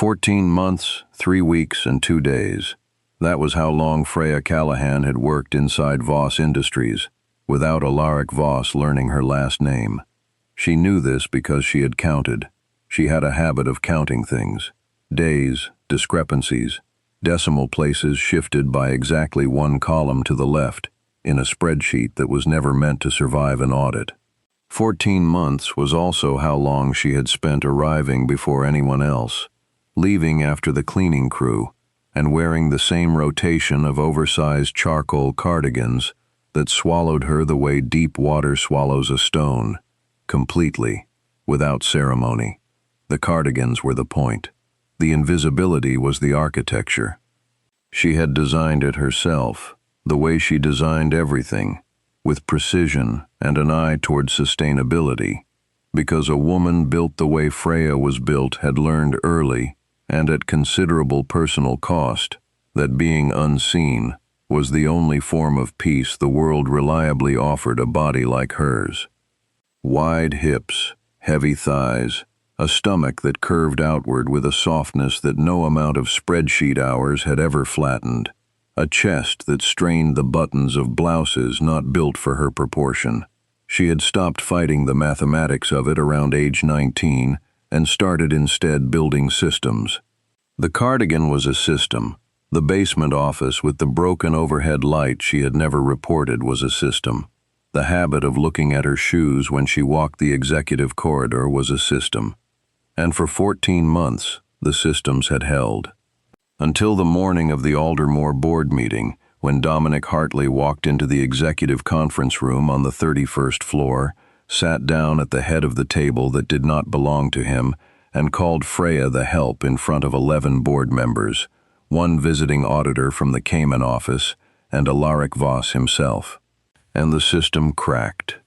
14 months, 3 weeks, and 2 days. That was how long Freya Callahan had worked inside Voss Industries, without Alaric Voss learning her last name. She knew this because she had counted. She had a habit of counting things. Days, discrepancies, decimal places shifted by exactly 1 column to the left, in a spreadsheet that was never meant to survive an audit. 14 months was also how long she had spent arriving before anyone else, leaving after the cleaning crew, and wearing the same rotation of oversized charcoal cardigans that swallowed her the way deep water swallows a stone, completely, without ceremony. The cardigans were the point. The invisibility was the architecture. She had designed it herself, the way she designed everything, with precision and an eye toward sustainability, because a woman built the way Freya was built had learned early, and at considerable personal cost, that being unseen was the only form of peace the world reliably offered a body like hers. Wide hips, heavy thighs, a stomach that curved outward with a softness that no amount of spreadsheet hours had ever flattened, a chest that strained the buttons of blouses not built for her proportion. She had stopped fighting the mathematics of it around age 19 and started instead building systems. The cardigan was a system. The basement office with the broken overhead light she had never reported was a system. The habit of looking at her shoes when she walked the executive corridor was a system. And for 14 months, the systems had held. Until the morning of the Aldermore board meeting, when Dominic Hartley walked into the executive conference room on the 31st floor, sat down at the head of the table that did not belong to him, and called Freya the help in front of 11 board members, 1 visiting auditor from the Cayman office, and Alaric Voss himself. And the system cracked.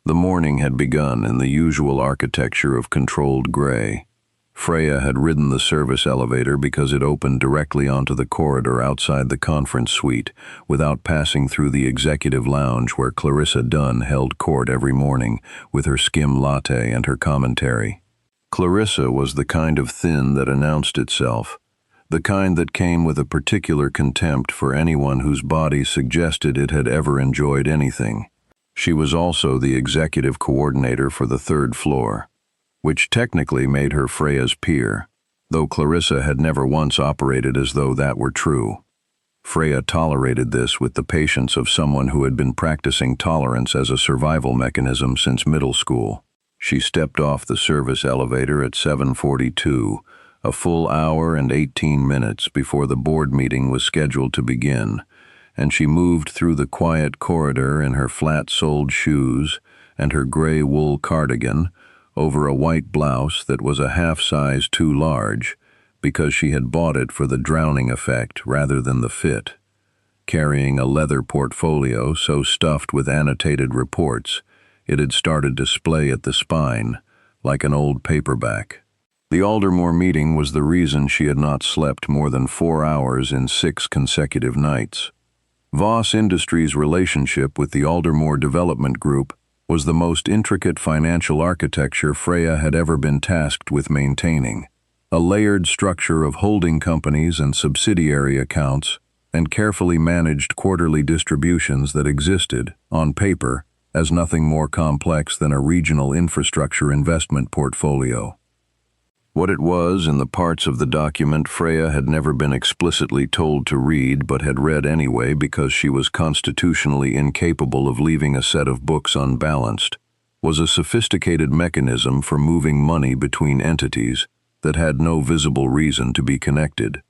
The morning had begun in the usual architecture of controlled gray. Freya had ridden the service elevator because it opened directly onto the corridor outside the conference suite, without passing through the executive lounge where Clarissa Dunn held court every morning with her skim latte and her commentary. Clarissa was the kind of thin that announced itself, the kind that came with a particular contempt for anyone whose body suggested it had ever enjoyed anything. She was also the executive coordinator for the 3rd floor, which technically made her Freya's peer, though Clarissa had never once operated as though that were true. Freya tolerated this with the patience of someone who had been practicing tolerance as a survival mechanism since middle school. She stepped off the service elevator at 7:42, a full hour and 18 minutes before the board meeting was scheduled to begin, and she moved through the quiet corridor in her flat-soled shoes and her gray wool cardigan, over a white blouse that was a half-size too large because she had bought it for the drowning effect rather than the fit, carrying a leather portfolio so stuffed with annotated reports it had started to splay at the spine, like an old paperback. The Aldermore meeting was the reason she had not slept more than 4 hours in 6 consecutive nights. Voss Industries' relationship with the Aldermore Development Group was the most intricate financial architecture Freya had ever been tasked with maintaining, a layered structure of holding companies and subsidiary accounts and carefully managed quarterly distributions that existed, on paper, as nothing more complex than a regional infrastructure investment portfolio. What it was in the parts of the document Freya had never been explicitly told to read but had read anyway because she was constitutionally incapable of leaving a set of books unbalanced, was a sophisticated mechanism for moving money between entities that had no visible reason to be connected.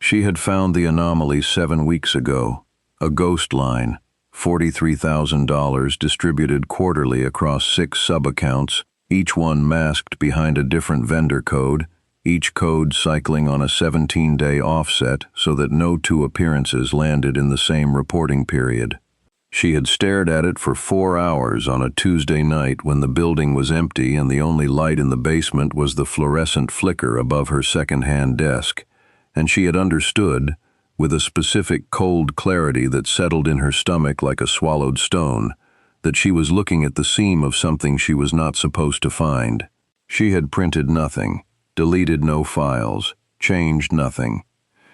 She had found the anomaly 7 weeks ago, a ghost line, $43,000 distributed quarterly across 6 sub-accounts, each one masked behind a different vendor code, each code cycling on a 17-day offset so that no 2 appearances landed in the same reporting period. She had stared at it for 4 hours on a Tuesday night when the building was empty and the only light in the basement was the fluorescent flicker above her second-hand desk, and she had understood, with a specific cold clarity that settled in her stomach like a swallowed stone, that she was looking at the seam of something she was not supposed to find. She had printed nothing, deleted no files, changed nothing.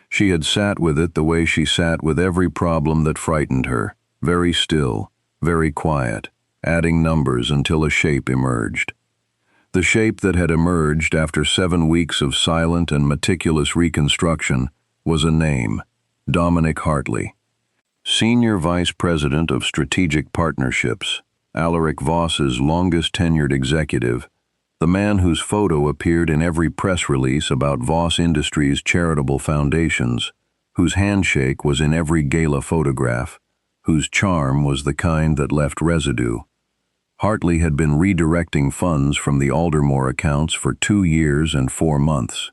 She had sat with it the way she sat with every problem that frightened her, very still, very quiet, adding numbers until a shape emerged. The shape that had emerged after 7 weeks of silent and meticulous reconstruction was a name: Dominic Hartley. Senior Vice President of Strategic Partnerships, Alaric Voss's longest-tenured executive, the man whose photo appeared in every press release about Voss Industries' charitable foundations, whose handshake was in every gala photograph, whose charm was the kind that left residue. Hartley had been redirecting funds from the Aldermore accounts for 2 years and 4 months.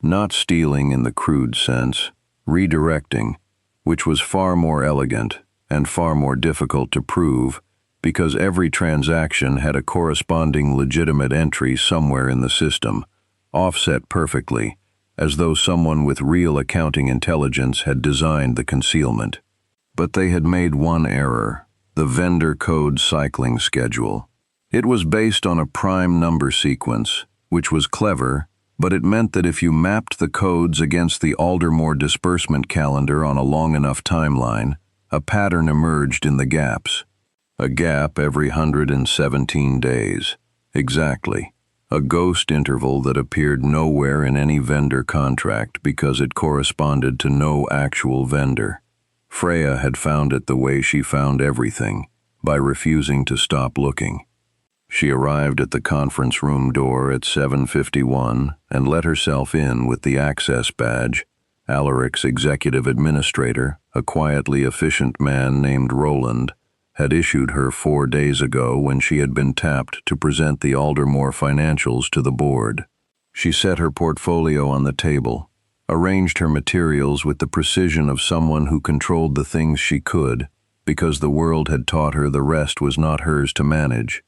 Not stealing in the crude sense, redirecting, which was far more elegant and far more difficult to prove because every transaction had a corresponding legitimate entry somewhere in the system, offset perfectly, as though someone with real accounting intelligence had designed the concealment. But they had made one error: the vendor code cycling schedule. It was based on a prime number sequence, which was clever, but it meant that if you mapped the codes against the Aldermore disbursement calendar on a long enough timeline, a pattern emerged in the gaps. A gap every 117 days. Exactly. A ghost interval that appeared nowhere in any vendor contract because it corresponded to no actual vendor. Freya had found it the way she found everything, by refusing to stop looking. She arrived at the conference room door at 7:51 and let herself in with the access badge. Alaric's executive administrator, a quietly efficient man named Roland, had issued her 4 days ago when she had been tapped to present the Aldermore financials to the board. She set her portfolio on the table, arranged her materials with the precision of someone who controlled the things she could, because the world had taught her the rest was not hers to manage,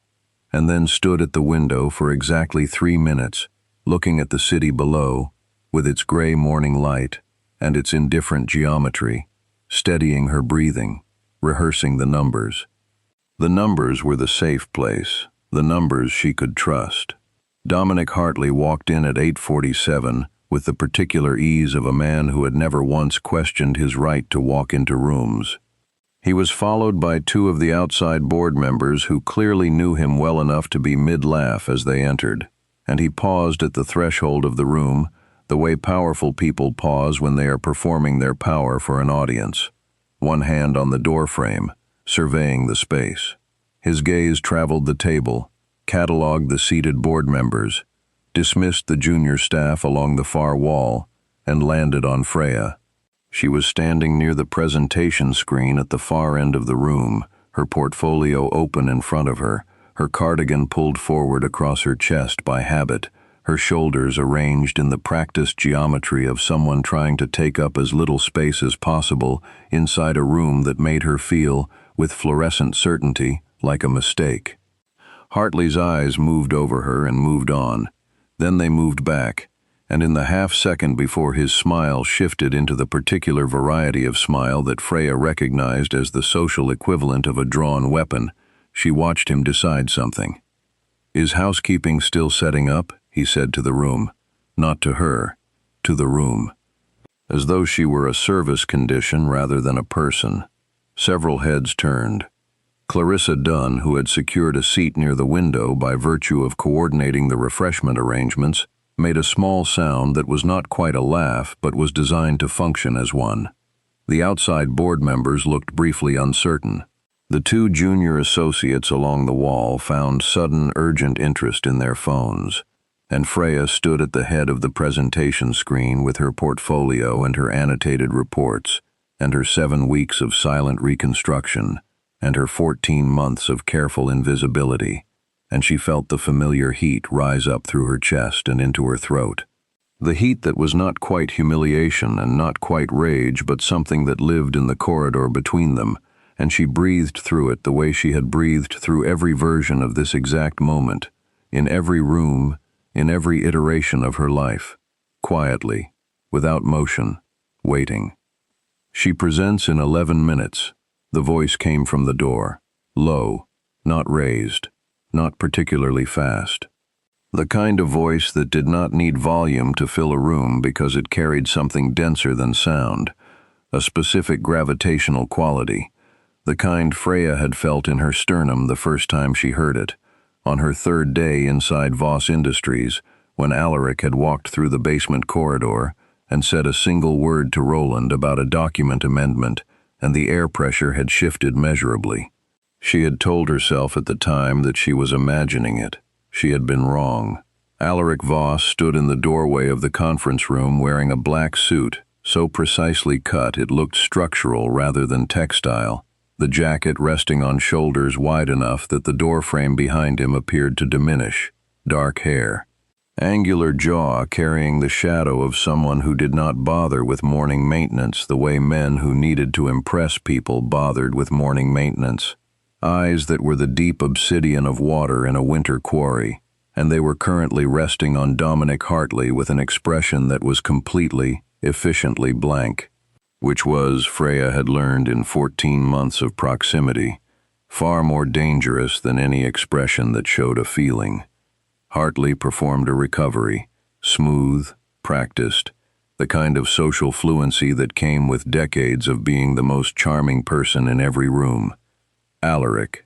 and then stood at the window for exactly 3 minutes, looking at the city below, with its gray morning light and its indifferent geometry, steadying her breathing, rehearsing the numbers. The numbers were the safe place, the numbers she could trust. Dominic Hartley walked in at 8:47 with the particular ease of a man who had never once questioned his right to walk into rooms. He was followed by 2 of the outside board members who clearly knew him well enough to be mid-laugh as they entered, and he paused at the threshold of the room, the way powerful people pause when they are performing their power for an audience, one hand on the doorframe, surveying the space. His gaze traveled the table, catalogued the seated board members, dismissed the junior staff along the far wall, and landed on Freya. She was standing near the presentation screen at the far end of the room, her portfolio open in front of her, her cardigan pulled forward across her chest by habit, her shoulders arranged in the practiced geometry of someone trying to take up as little space as possible inside a room that made her feel, with fluorescent certainty, like a mistake. Hartley's eyes moved over her and moved on. Then they moved back, and in the half-second before his smile shifted into the particular variety of smile that Freya recognized as the social equivalent of a drawn weapon, she watched him decide something. "Is housekeeping still setting up?" he said to the room. Not to her, to the room. As though she were a service condition rather than a person. Several heads turned. Clarissa Dunn, who had secured a seat near the window by virtue of coordinating the refreshment arrangements, made a small sound that was not quite a laugh but was designed to function as one. The outside board members looked briefly uncertain. The 2 junior associates along the wall found sudden urgent interest in their phones, and Freya stood at the head of the presentation screen with her portfolio and her annotated reports, and her 7 weeks of silent reconstruction, and her 14 months of careful invisibility, and she felt the familiar heat rise up through her chest and into her throat. The heat that was not quite humiliation and not quite rage, but something that lived in the corridor between them, and she breathed through it the way she had breathed through every version of this exact moment, in every room, in every iteration of her life, quietly, without motion, waiting. "She presents in 11 minutes. The voice came from the door, low, not raised, not particularly fast. The kind of voice that did not need volume to fill a room because it carried something denser than sound, a specific gravitational quality, the kind Freya had felt in her sternum the first time she heard it, on her third day inside Voss Industries, when Alaric had walked through the basement corridor and said a single word to Roland about a document amendment, and the air pressure had shifted measurably. She had told herself at the time that she was imagining it. She had been wrong. Alaric Voss stood in the doorway of the conference room wearing a black suit, so precisely cut it looked structural rather than textile, the jacket resting on shoulders wide enough that the doorframe behind him appeared to diminish, dark hair, angular jaw carrying the shadow of someone who did not bother with morning maintenance the way men who needed to impress people bothered with morning maintenance. Eyes that were the deep obsidian of water in a winter quarry, and they were currently resting on Dominic Hartley with an expression that was completely, efficiently blank, which was, Freya had learned in 14 months of proximity, far more dangerous than any expression that showed a feeling. Hartley performed a recovery, smooth, practiced, the kind of social fluency that came with decades of being the most charming person in every room. Alaric.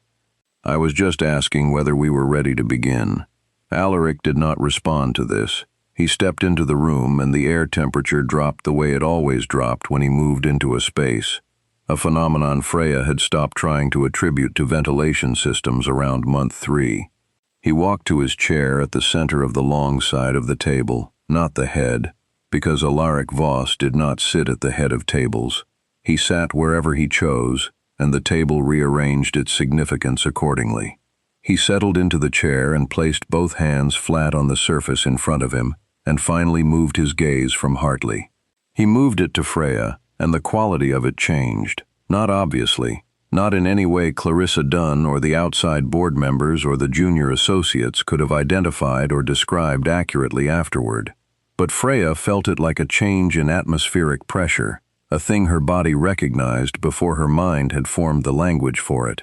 I was just asking whether we were ready to begin. Alaric did not respond to this. He stepped into the room and the air temperature dropped the way it always dropped when he moved into a space, a phenomenon Freya had stopped trying to attribute to ventilation systems around month 3. He walked to his chair at the center of the long side of the table, not the head, because Alaric Voss did not sit at the head of tables. He sat wherever he chose, and the table rearranged its significance accordingly. He settled into the chair and placed both hands flat on the surface in front of him, and finally moved his gaze from Hartley. He moved it to Freya, and the quality of it changed, not obviously, not in any way Clarissa Dunn or the outside board members or the junior associates could have identified or described accurately afterward. But Freya felt it like a change in atmospheric pressure, a thing her body recognized before her mind had formed the language for it.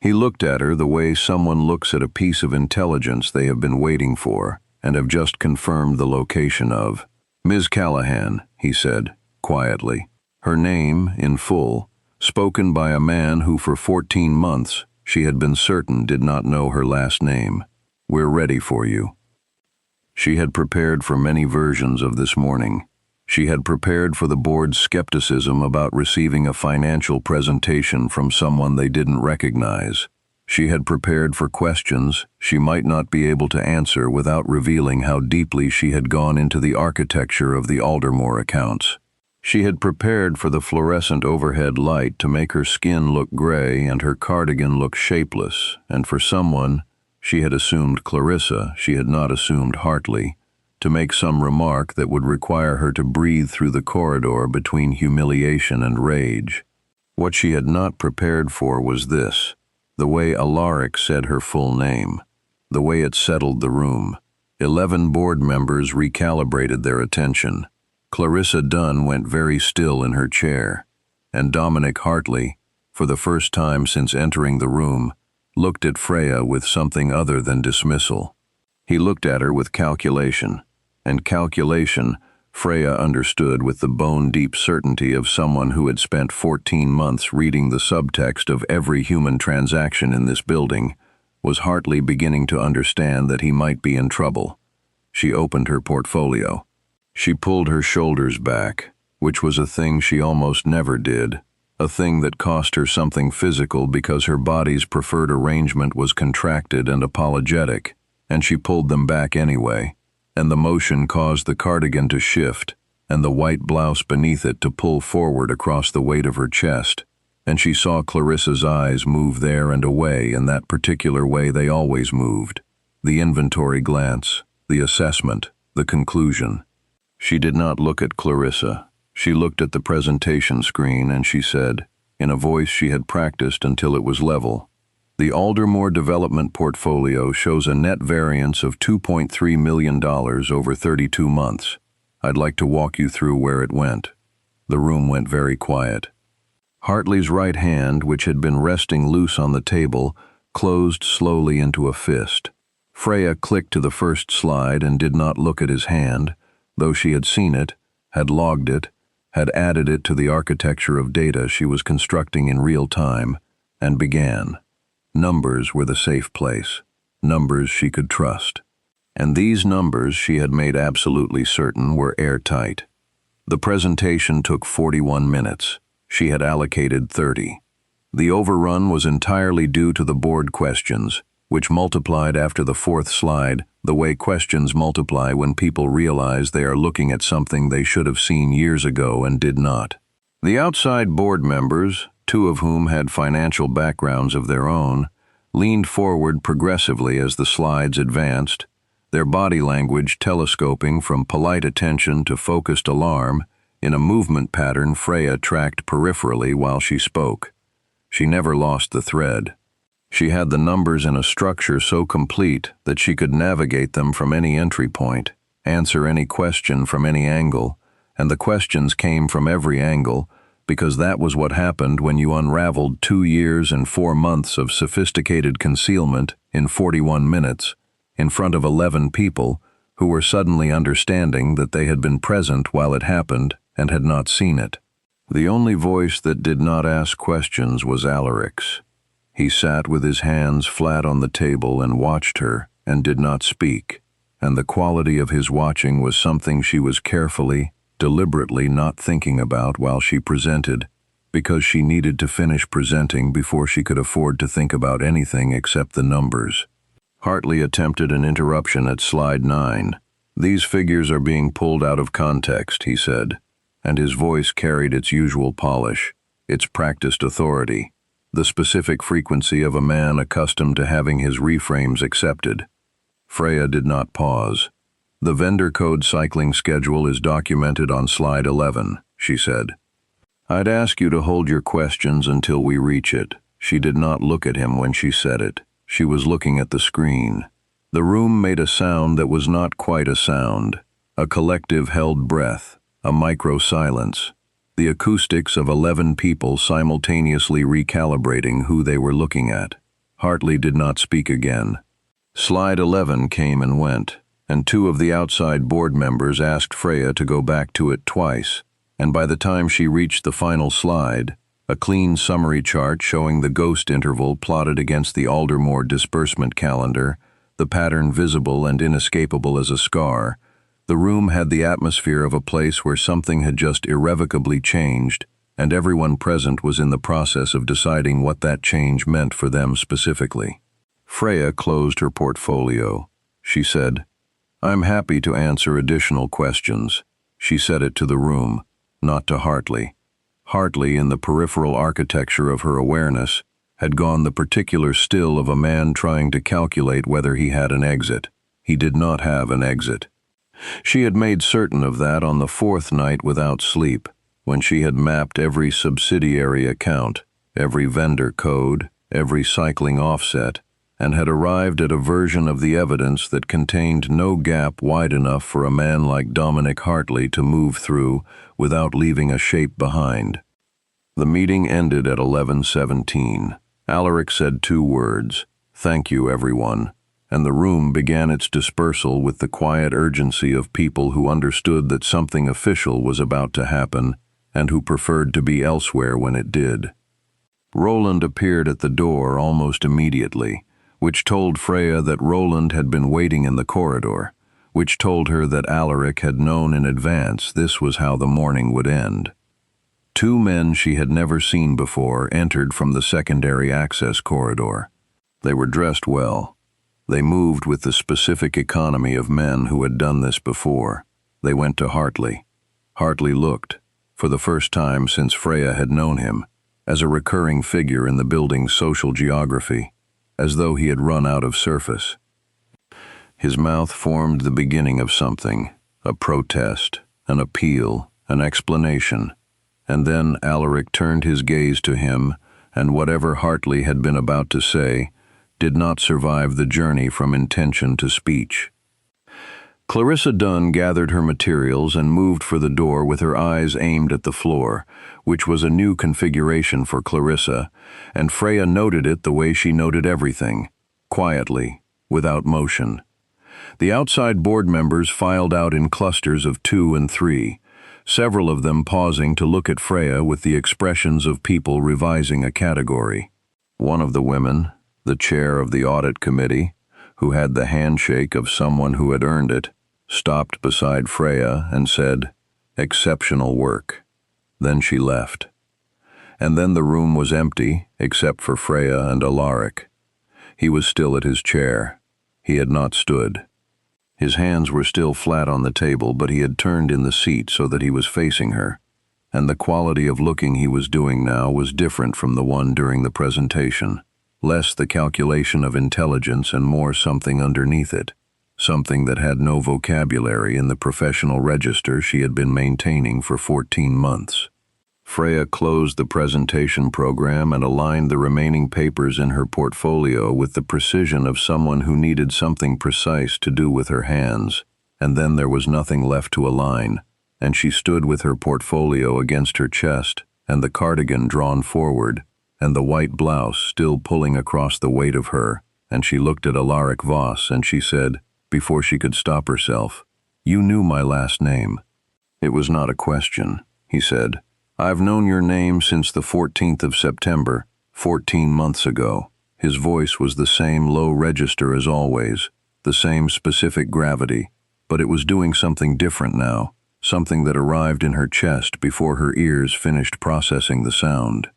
He looked at her the way someone looks at a piece of intelligence they have been waiting for and have just confirmed the location of. Ms. Callahan, he said, quietly. Her name, in full, spoken by a man who for 14 months she had been certain did not know her last name. We're ready for you. She had prepared for many versions of this morning. She had prepared for the board's skepticism about receiving a financial presentation from someone they didn't recognize. She had prepared for questions she might not be able to answer without revealing how deeply she had gone into the architecture of the Aldermore accounts. She had prepared for the fluorescent overhead light to make her skin look gray and her cardigan look shapeless, and for someone, she had assumed Clarissa, she had not assumed Hartley, to make some remark that would require her to breathe through the corridor between humiliation and rage. What she had not prepared for was this, the way Alaric said her full name, the way it settled the room. 11 board members recalibrated their attention. Clarissa Dunn went very still in her chair, and Dominic Hartley, for the first time since entering the room, looked at Freya with something other than dismissal. He looked at her with calculation, and calculation Freya understood with the bone-deep certainty of someone who had spent 14 months reading the subtext of every human transaction in this building, was Hartley beginning to understand that he might be in trouble. She opened her portfolio. She pulled her shoulders back, which was a thing she almost never did, a thing that cost her something physical because her body's preferred arrangement was contracted and apologetic, and she pulled them back anyway, and the motion caused the cardigan to shift and the white blouse beneath it to pull forward across the weight of her chest, and she saw Clarissa's eyes move there and away in that particular way they always moved, the inventory glance, the assessment, the conclusion. She did not look at Clarissa. She looked at the presentation screen and she said, in a voice she had practiced until it was level, "The Aldermore Development Portfolio shows a net variance of $2.3 million over 32 months. I'd like to walk you through where it went." The room went very quiet. Hartley's right hand, which had been resting loose on the table, closed slowly into a fist. Freya clicked to the first slide and did not look at his hand, though she had seen it, had logged it, had added it to the architecture of data she was constructing in real time, and began. Numbers were the safe place, numbers she could trust. And these numbers, she had made absolutely certain, were airtight. The presentation took 41 minutes. She had allocated 30. The overrun was entirely due to the board questions, which multiplied after the fourth slide, the way questions multiply when people realize they are looking at something they should have seen years ago and did not. The outside board members, two of whom had financial backgrounds of their own, leaned forward progressively as the slides advanced, their body language telescoping from polite attention to focused alarm in a movement pattern Freya tracked peripherally while she spoke. She never lost the thread. She had the numbers in a structure so complete that she could navigate them from any entry point, answer any question from any angle, and the questions came from every angle, because that was what happened when you unraveled 2 years and 4 months of sophisticated concealment in 41 minutes, in front of 11 people who were suddenly understanding that they had been present while it happened and had not seen it. The only voice that did not ask questions was Alaric's. He sat with his hands flat on the table and watched her and did not speak, and the quality of his watching was something she was carefully, deliberately not thinking about while she presented, because she needed to finish presenting before she could afford to think about anything except the numbers. Hartley attempted an interruption at slide 9. "These figures are being pulled out of context," he said, and his voice carried its usual polish, its practiced authority, the specific frequency of a man accustomed to having his reframes accepted. Freya did not pause. "The vendor code cycling schedule is documented on slide 11, she said. "I'd ask you to hold your questions until we reach it." She did not look at him when she said it. She was looking at the screen. The room made a sound that was not quite a sound, a collective held breath, a micro-silence, the acoustics of 11 people simultaneously recalibrating who they were looking at. Hartley did not speak again. Slide 11 came and went, and 2 of the outside board members asked Freya to go back to it twice, and by the time she reached the final slide, a clean summary chart showing the ghost interval plotted against the Aldermore disbursement calendar, the pattern visible and inescapable as a scar, the room had the atmosphere of a place where something had just irrevocably changed, and everyone present was in the process of deciding what that change meant for them specifically. Freya closed her portfolio. She said, "I'm happy to answer additional questions." She said it to the room, not to Hartley. Hartley, in the peripheral architecture of her awareness, had gone the particular still of a man trying to calculate whether he had an exit. He did not have an exit. She had made certain of that on the 4th night without sleep, when she had mapped every subsidiary account, every vendor code, every cycling offset, and had arrived at a version of the evidence that contained no gap wide enough for a man like Dominic Hartley to move through without leaving a shape behind. The meeting ended at 11:17. Alaric said 2 words, "Thank you, everyone," and the room began its dispersal with the quiet urgency of people who understood that something official was about to happen and who preferred to be elsewhere when it did. Roland appeared at the door almost immediately, which told Freya that Roland had been waiting in the corridor, which told her that Alaric had known in advance this was how the morning would end. 2 men she had never seen before entered from the secondary access corridor. They were dressed well. They moved with the specific economy of men who had done this before. They went to Hartley. Hartley looked, for the first time since Freya had known him, as a recurring figure in the building's social geography, as though he had run out of surface. His mouth formed the beginning of something, a protest, an appeal, an explanation, and then Alaric turned his gaze to him, and whatever Hartley had been about to say did not survive the journey from intention to speech. Clarissa Dunn gathered her materials and moved for the door with her eyes aimed at the floor, which was a new configuration for Clarissa, and Freya noted it the way she noted everything, quietly, without motion. The outside board members filed out in clusters of 2 and 3, several of them pausing to look at Freya with the expressions of people revising a category. One of the women, the chair of the audit committee, who had the handshake of someone who had earned it, stopped beside Freya and said, "Exceptional work." Then she left. And then the room was empty, except for Freya and Alaric. He was still at his chair. He had not stood. His hands were still flat on the table, but he had turned in the seat so that he was facing her, and the quality of looking he was doing now was different from the one during the presentation, less the calculation of intelligence and more something underneath it, something that had no vocabulary in the professional register she had been maintaining for 14 months. Freya closed the presentation program and aligned the remaining papers in her portfolio with the precision of someone who needed something precise to do with her hands, and then there was nothing left to align, and she stood with her portfolio against her chest and the cardigan drawn forward and the white blouse still pulling across the weight of her, and she looked at Alaric Voss and she said, before she could stop herself, "You knew my last name." "It was not a question," he said. "I've known your name since the 14th of September, 14 months ago." His voice was the same low register as always, the same specific gravity, but it was doing something different now, something that arrived in her chest before her ears finished processing the sound.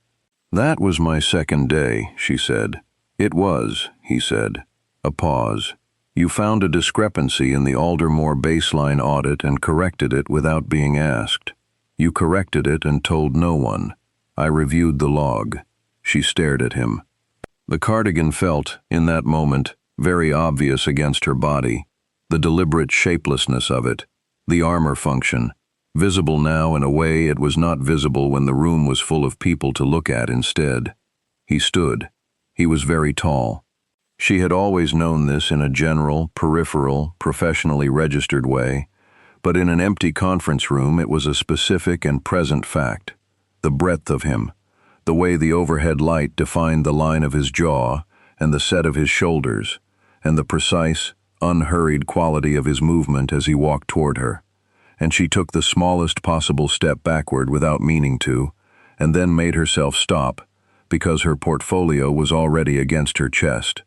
"That was my second day," she said. "It was," he said. A pause. "You found a discrepancy in the Aldermore baseline audit and corrected it without being asked. You corrected it and told no one. I reviewed the log." She stared at him. The cardigan felt, in that moment, very obvious against her body, the deliberate shapelessness of it, the armor function, visible now in a way it was not visible when the room was full of people to look at instead. He stood. He was very tall. She had always known this in a general, peripheral, professionally registered way, but in an empty conference room it was a specific and present fact. The breadth of him, the way the overhead light defined the line of his jaw and the set of his shoulders, and the precise, unhurried quality of his movement as he walked toward her. And she took the smallest possible step backward without meaning to, and then made herself stop, because her portfolio was already against her chest,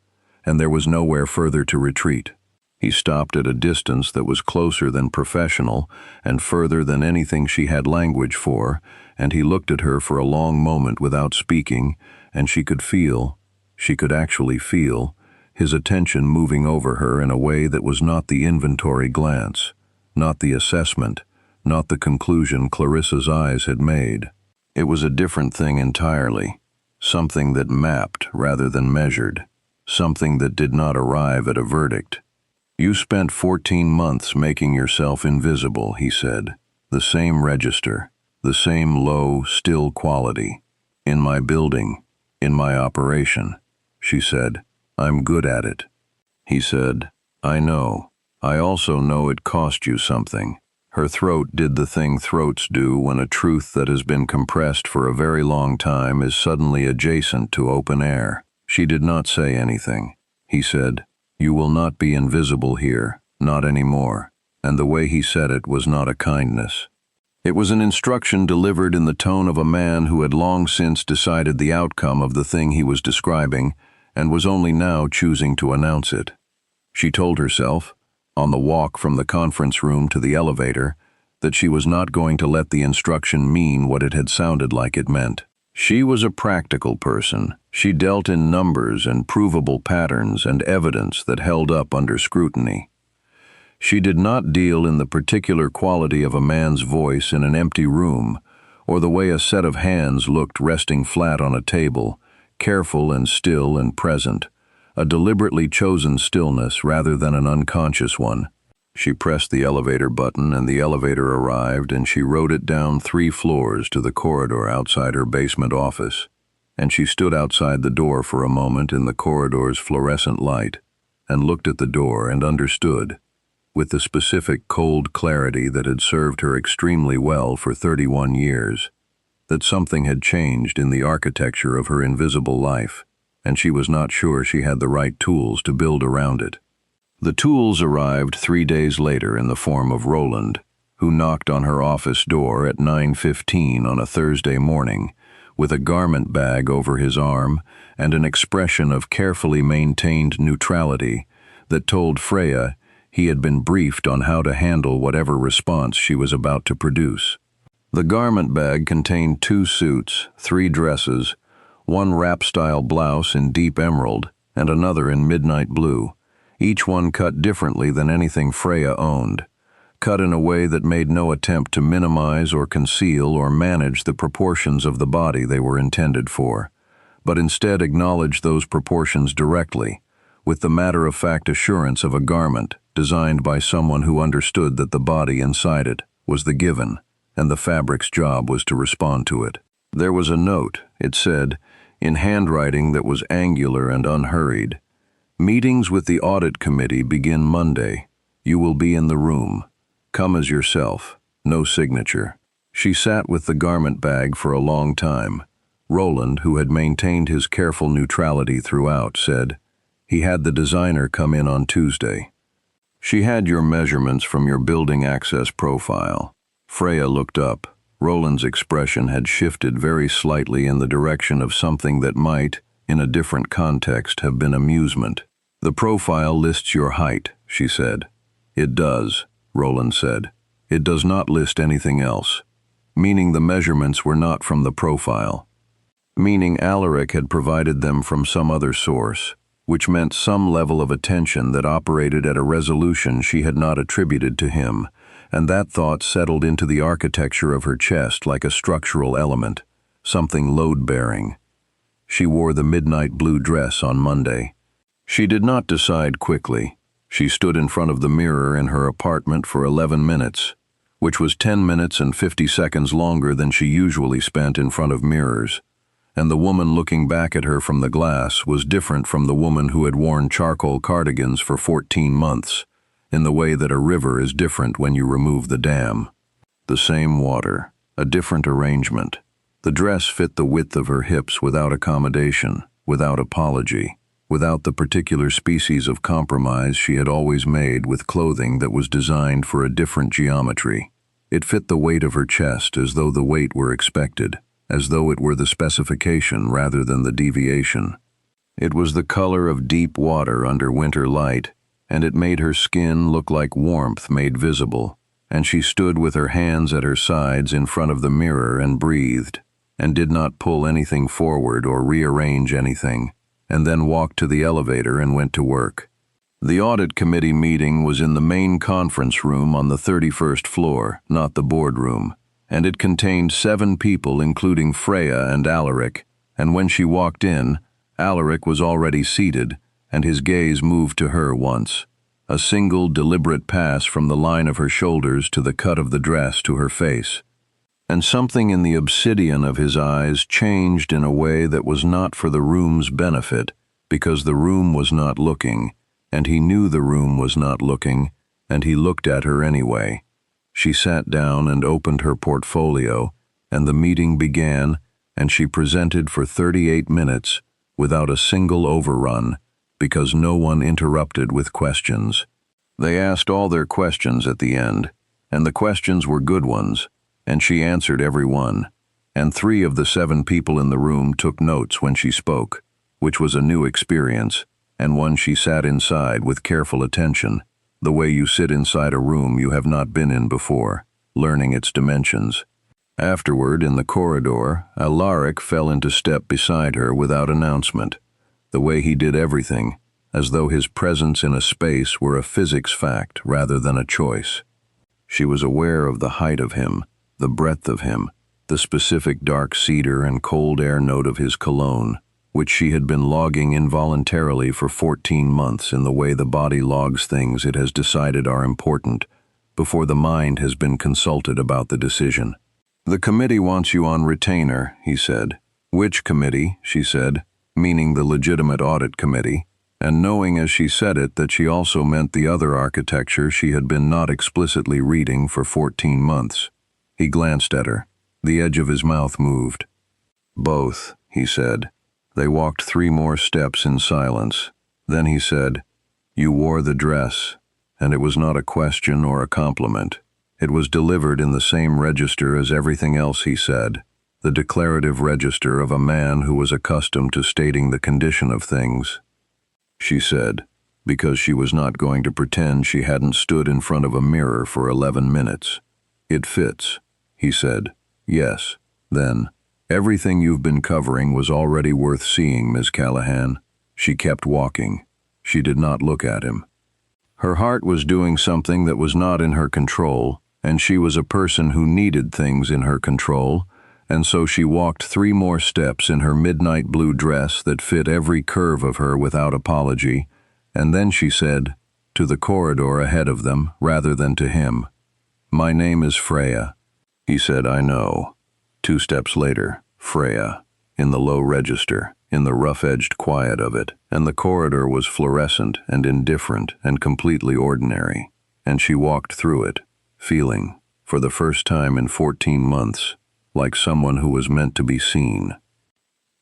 and there was nowhere further to retreat. He stopped at a distance that was closer than professional and further than anything she had language for, and he looked at her for a long moment without speaking, and she could actually feel, his attention moving over her in a way that was not the inventory glance, not the assessment, not the conclusion Clarissa's eyes had made. It was a different thing entirely, something that mapped rather than measured, something that did not arrive at a verdict. "You spent 14 months making yourself invisible," he said. "The same register, the same low, still quality. In my building, in my operation." She said, "I'm good at it." He said, "I know. I also know it cost you something." Her throat did the thing throats do when a truth that has been compressed for a very long time is suddenly adjacent to open air. She did not say anything. He said, "You will not be invisible here, not anymore," and the way he said it was not a kindness. It was an instruction delivered in the tone of a man who had long since decided the outcome of the thing he was describing and was only now choosing to announce it. She told herself, on the walk from the conference room to the elevator, that she was not going to let the instruction mean what it had sounded like it meant. She was a practical person. She dealt in numbers and provable patterns and evidence that held up under scrutiny. She did not deal in the particular quality of a man's voice in an empty room, or the way a set of hands looked resting flat on a table, careful and still and present, a deliberately chosen stillness rather than an unconscious one. She pressed the elevator button and the elevator arrived, and she rode it down 3 floors to the corridor outside her basement office, and she stood outside the door for a moment in the corridor's fluorescent light and looked at the door and understood, with the specific cold clarity that had served her extremely well for 31 years, that something had changed in the architecture of her invisible life. and she was not sure she had the right tools to build around it. The tools arrived 3 days later in the form of Roland, who knocked on her office door at 9:15 on a Thursday morning, with a garment bag over his arm and an expression of carefully maintained neutrality that told Freya he had been briefed on how to handle whatever response she was about to produce. The garment bag contained 2 suits, 3 dresses, one wrap-style blouse in deep emerald and another in midnight blue, each one cut differently than anything Freya owned, cut in a way that made no attempt to minimize or conceal or manage the proportions of the body they were intended for, but instead acknowledged those proportions directly, with the matter-of-fact assurance of a garment designed by someone who understood that the body inside it was the given, and the fabric's job was to respond to it. There was a note, it said, in handwriting that was angular and unhurried. "Meetings with the audit committee begin Monday. You will be in the room. Come as yourself. No signature." She sat with the garment bag for a long time. Roland, who had maintained his careful neutrality throughout, said, "He had the designer come in on Tuesday. She had your measurements from your building access profile." Freya looked up. Roland's expression had shifted very slightly in the direction of something that might, in a different context, have been amusement. "The profile lists your height," she said. "It does," Roland said. "It does not list anything else." Meaning the measurements were not from the profile. Meaning Alaric had provided them from some other source, which meant some level of attention that operated at a resolution she had not attributed to him, and that thought settled into the architecture of her chest like a structural element, something load-bearing. She wore the midnight blue dress on Monday. She did not decide quickly. She stood in front of the mirror in her apartment for 11 minutes, which was 10 minutes and 50 seconds longer than she usually spent in front of mirrors, and the woman looking back at her from the glass was different from the woman who had worn charcoal cardigans for 14 months, in the way that a river is different when you remove the dam. The same water, a different arrangement. The dress fit the width of her hips without accommodation, without apology, without the particular species of compromise she had always made with clothing that was designed for a different geometry. It fit the weight of her chest as though the weight were expected, as though it were the specification rather than the deviation. It was the color of deep water under winter light, and it made her skin look like warmth made visible, and she stood with her hands at her sides in front of the mirror and breathed, and did not pull anything forward or rearrange anything, and then walked to the elevator and went to work. The audit committee meeting was in the main conference room on the 31st floor, not the boardroom, and it contained 7 people including Freya and Alaric, and when she walked in, Alaric was already seated, and his gaze moved to her once, a single deliberate pass from the line of her shoulders to the cut of the dress to her face. And something in the obsidian of his eyes changed in a way that was not for the room's benefit, because the room was not looking, and he knew the room was not looking, and he looked at her anyway. She sat down and opened her portfolio, and the meeting began, and she presented for 38 minutes without a single overrun, because no one interrupted with questions. They asked all their questions at the end, and the questions were good ones, and she answered every one, and 3 of the 7 people in the room took notes when she spoke, which was a new experience, and one she sat inside with careful attention, the way you sit inside a room you have not been in before, learning its dimensions. Afterward, in the corridor, Alaric fell into step beside her without announcement, the way he did everything, as though his presence in a space were a physics fact rather than a choice. She was aware of the height of him, the breadth of him, the specific dark cedar and cold air note of his cologne, which she had been logging involuntarily for 14 months in the way the body logs things it has decided are important, before the mind has been consulted about the decision. "The committee wants you on retainer," he said. "Which committee?" she said, meaning the legitimate audit committee, and knowing as she said it that she also meant the other architecture she had been not explicitly reading for 14 months. He glanced at her. The edge of his mouth moved. "Both," he said. They walked 3 more steps in silence. Then he said, "You wore the dress," and it was not a question or a compliment. It was delivered in the same register as everything else he said, the declarative register of a man who was accustomed to stating the condition of things. She said, because she was not going to pretend she hadn't stood in front of a mirror for 11 minutes. "It fits," he said. "Yes." Then, "Everything you've been covering was already worth seeing, Ms. Callahan." She kept walking. She did not look at him. Her heart was doing something that was not in her control, and she was a person who needed things in her control, and so she walked 3 more steps in her midnight blue dress that fit every curve of her without apology, and then she said, to the corridor ahead of them rather than to him, "My name is Freya." He said, "I know." 2 steps later, Freya, in the low register, in the rough-edged quiet of it, and the corridor was fluorescent and indifferent and completely ordinary, and she walked through it, feeling, for the first time in 14 months, like someone who was meant to be seen.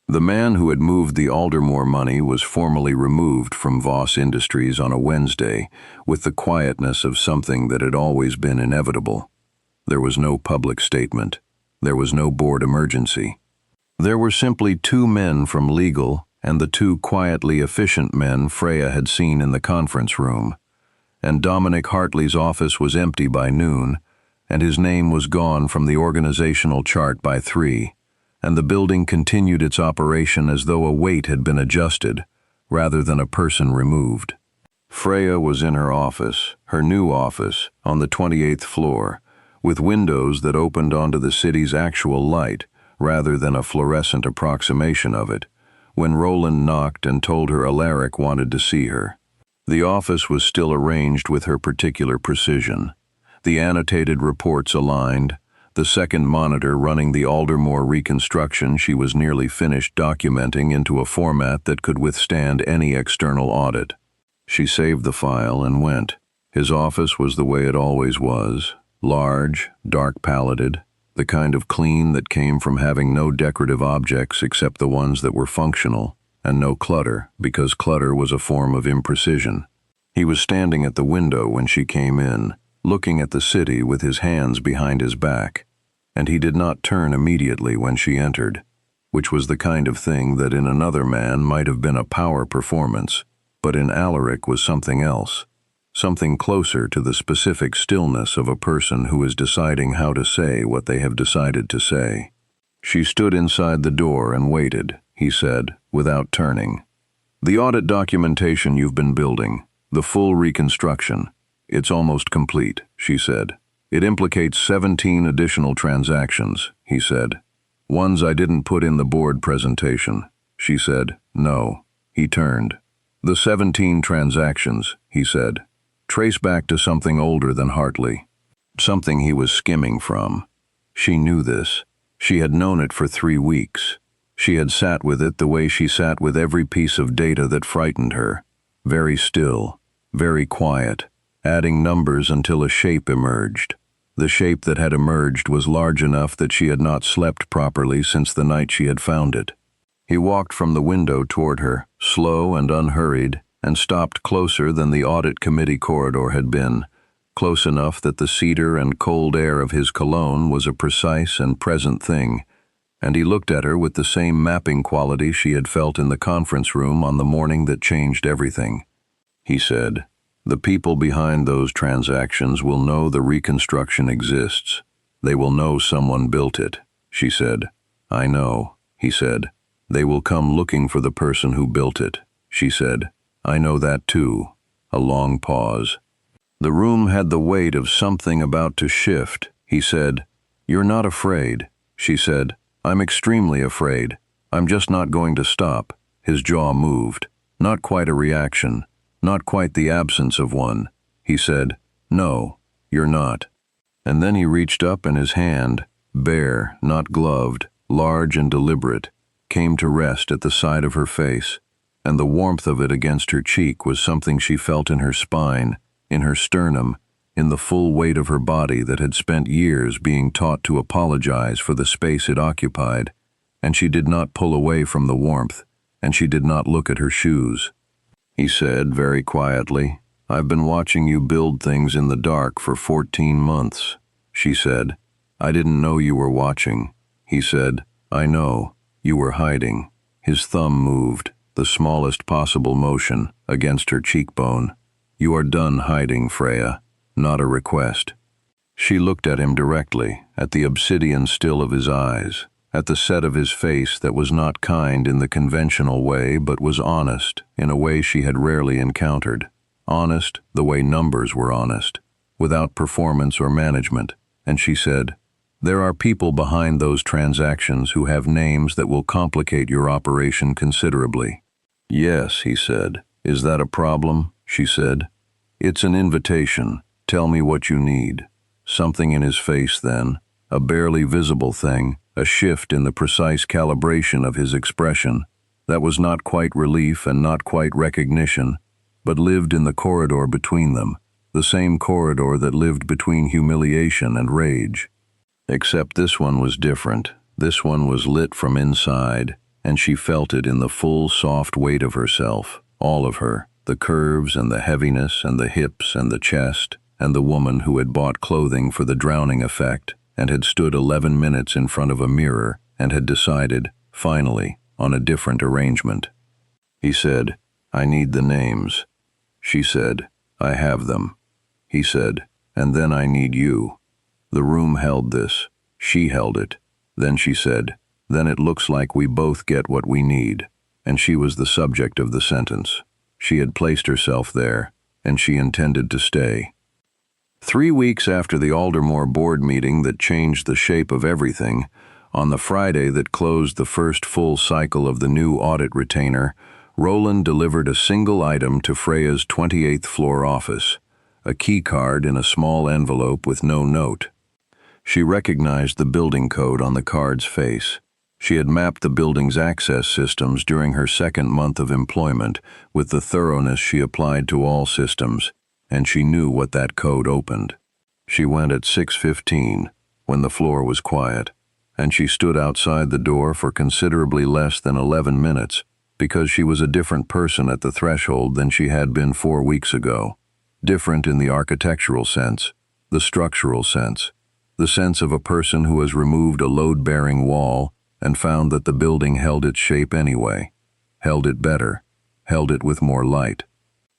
The man who had moved the Aldermore money was formally removed from Voss Industries on a Wednesday with the quietness of something that had always been inevitable. There was no public statement. There was no board emergency. There were simply 2 men from legal and the 2 quietly efficient men Freya had seen in the conference room, and Dominic Hartley's office was empty by noon, and his name was gone from the organizational chart by 3, and the building continued its operation as though a weight had been adjusted, rather than a person removed. Freya was in her office, her new office, on the 28th floor, with windows that opened onto the city's actual light, rather than a fluorescent approximation of it, when Roland knocked and told her Alaric wanted to see her. The office was still arranged with her particular precision. The annotated reports aligned, the second monitor running the Aldermore reconstruction she was nearly finished documenting into a format that could withstand any external audit. She saved the file and went. His office was the way it always was, large, dark-paleted, the kind of clean that came from having no decorative objects except the ones that were functional, and no clutter, because clutter was a form of imprecision. He was standing at the window when she came in, looking at the city with his hands behind his back, and he did not turn immediately when she entered, which was the kind of thing that in another man might have been a power performance, but in Alaric was something else, something closer to the specific stillness of a person who is deciding how to say what they have decided to say. She stood inside the door and waited, he said, without turning. "The audit documentation you've been building, the full reconstruction, it's almost complete," she said. "It implicates 17 additional transactions," he said. "Ones I didn't put in the board presentation." She said, "No." He turned. "The 17 transactions," he said, "trace back to something older than Hartley, something he was skimming from." She knew this. She had known it for 3 weeks. She had sat with it the way she sat with every piece of data that frightened her, very still, very quiet, adding numbers until a shape emerged. The shape that had emerged was large enough that she had not slept properly since the night she had found it. He walked from the window toward her, slow and unhurried, and stopped closer than the audit committee corridor had been, close enough that the cedar and cold air of his cologne was a precise and present thing, and he looked at her with the same mapping quality she had felt in the conference room on the morning that changed everything. He said, "The people behind those transactions will know the reconstruction exists. They will know someone built it." She said, "I know," he said. "They will come looking for the person who built it." She said, "I know that too." A long pause. The room had the weight of something about to shift. He said, "You're not afraid." She said, "I'm extremely afraid. I'm just not going to stop." His jaw moved. Not quite a reaction. Not quite the absence of one. He said, "No, you're not." And then he reached up and his hand, bare, not gloved, large and deliberate, came to rest at the side of her face, and the warmth of it against her cheek was something she felt in her spine, in her sternum, in the full weight of her body that had spent years being taught to apologize for the space it occupied, and she did not pull away from the warmth. and she did not look at her shoes. He said very quietly, "I've been watching you build things in the dark for 14 months. She said, "I didn't know you were watching." He said, "I know. You were hiding." His thumb moved, the smallest possible motion, against her cheekbone. "You are done hiding, Freya. Not a request." She looked at him directly, at the obsidian still of his eyes, at the set of his face that was not kind in the conventional way but was honest in a way she had rarely encountered. Honest the way numbers were honest, without performance or management. And she said, "There are people behind those transactions who have names that will complicate your operation considerably." "Yes," he said. "Is that a problem?" she said. "It's an invitation. Tell me what you need." Something in his face then, a barely visible thing, a shift in the precise calibration of his expression, that was not quite relief and not quite recognition, but lived in the corridor between them, the same corridor that lived between humiliation and rage. Except this one was different. This one was lit from inside, and she felt it in the full, soft weight of herself, all of her, the curves and the heaviness and the hips and the chest, and the woman who had bought clothing for the drowning effect and had stood 11 minutes in front of a mirror and had decided, finally, on a different arrangement. He said, "I need the names." She said, "I have them." He said, "And then I need you." The room held this. She held it. Then she said, "Then it looks like we both get what we need." And she was the subject of the sentence. She had placed herself there, and she intended to stay. 3 weeks after the Aldermore board meeting that changed the shape of everything, on the Friday that closed the first full cycle of the new audit retainer, Roland delivered a single item to Freya's 28th floor office, a key card in a small envelope with no note. She recognized the building code on the card's face. She had mapped the building's access systems during her second month of employment with the thoroughness she applied to all systems, and she knew what that code opened. She went at 6:15, when the floor was quiet, and she stood outside the door for considerably less than 11 minutes, because she was a different person at the threshold than she had been 4 weeks ago. Different in the architectural sense, the structural sense, the sense of a person who has removed a load-bearing wall and found that the building held its shape anyway, held it better, held it with more light.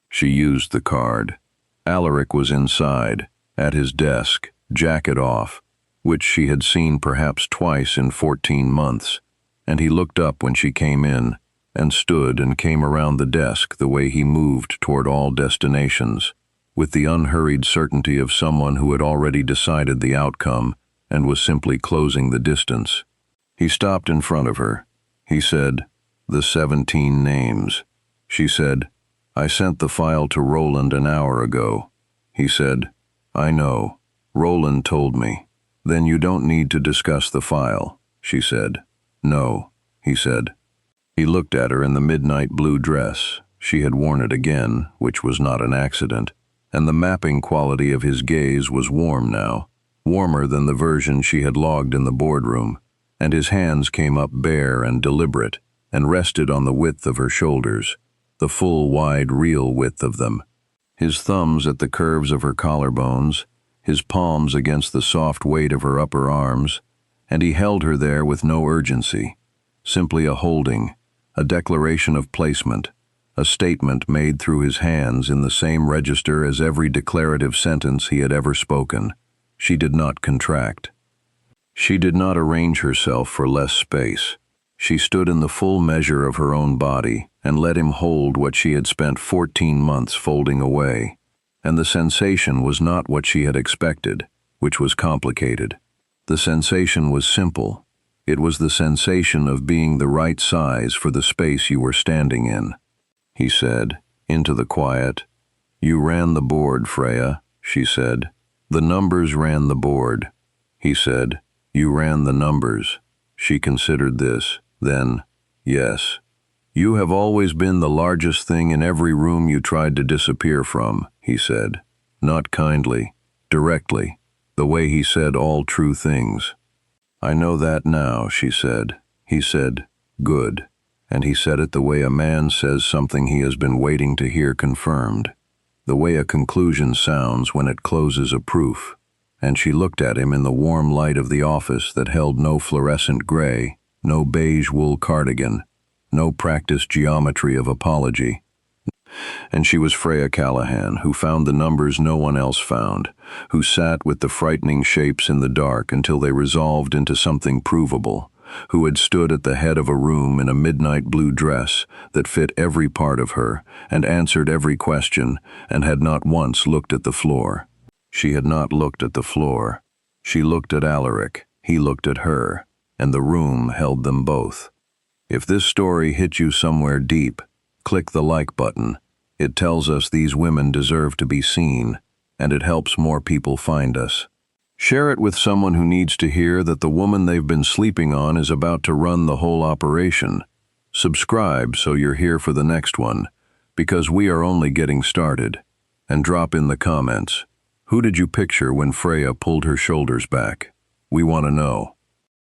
She used the card. Alaric was inside, at his desk, jacket off, which she had seen perhaps twice in 14 months, and he looked up when she came in, and stood and came around the desk the way he moved toward all destinations, with the unhurried certainty of someone who had already decided the outcome and was simply closing the distance. He stopped in front of her. He said, "The 17 names." She said, "I sent the file to Roland an hour ago." He said, "I know. Roland told me." "Then you don't need to discuss the file," she said. "No," he said. He looked at her in the midnight blue dress. She had worn it again, which was not an accident, and the mapping quality of his gaze was warm now, warmer than the version she had logged in the boardroom, and his hands came up bare and deliberate and rested on the width of her shoulders, the full, wide, real width of them. His thumbs at the curves of her collarbones, his palms against the soft weight of her upper arms, and he held her there with no urgency, simply a holding, a declaration of placement, a statement made through his hands in the same register as every declarative sentence he had ever spoken. She did not contract. She did not arrange herself for less space. She stood in the full measure of her own body and let him hold what she had spent 14 months folding away. And the sensation was not what she had expected, which was complicated. The sensation was simple. It was the sensation of being the right size for the space you were standing in. He said, into the quiet, "You ran the board, Freya," she said. "The numbers ran the board." He said, "You ran the numbers." She considered this, then, "Yes. You have always been the largest thing in every room you tried to disappear from," he said. Not kindly, directly, the way he said all true things. "I know that now," she said. He said, "Good." And he said it the way a man says something he has been waiting to hear confirmed, the way a conclusion sounds when it closes a proof. And she looked at him in the warm light of the office that held no fluorescent gray, no beige wool cardigan, no practiced geometry of apology. And she was Freya Callahan, who found the numbers no one else found, who sat with the frightening shapes in the dark until they resolved into something provable, who had stood at the head of a room in a midnight blue dress that fit every part of her and answered every question and had not once looked at the floor. She had not looked at the floor. She looked at Alaric, he looked at her, and the room held them both. If this story hit you somewhere deep, click the like button. It tells us these women deserve to be seen, and it helps more people find us. Share it with someone who needs to hear that the woman they've been sleeping on is about to run the whole operation. Subscribe so you're here for the next one, because we are only getting started. And drop in the comments, who did you picture when Freya pulled her shoulders back? We want to know.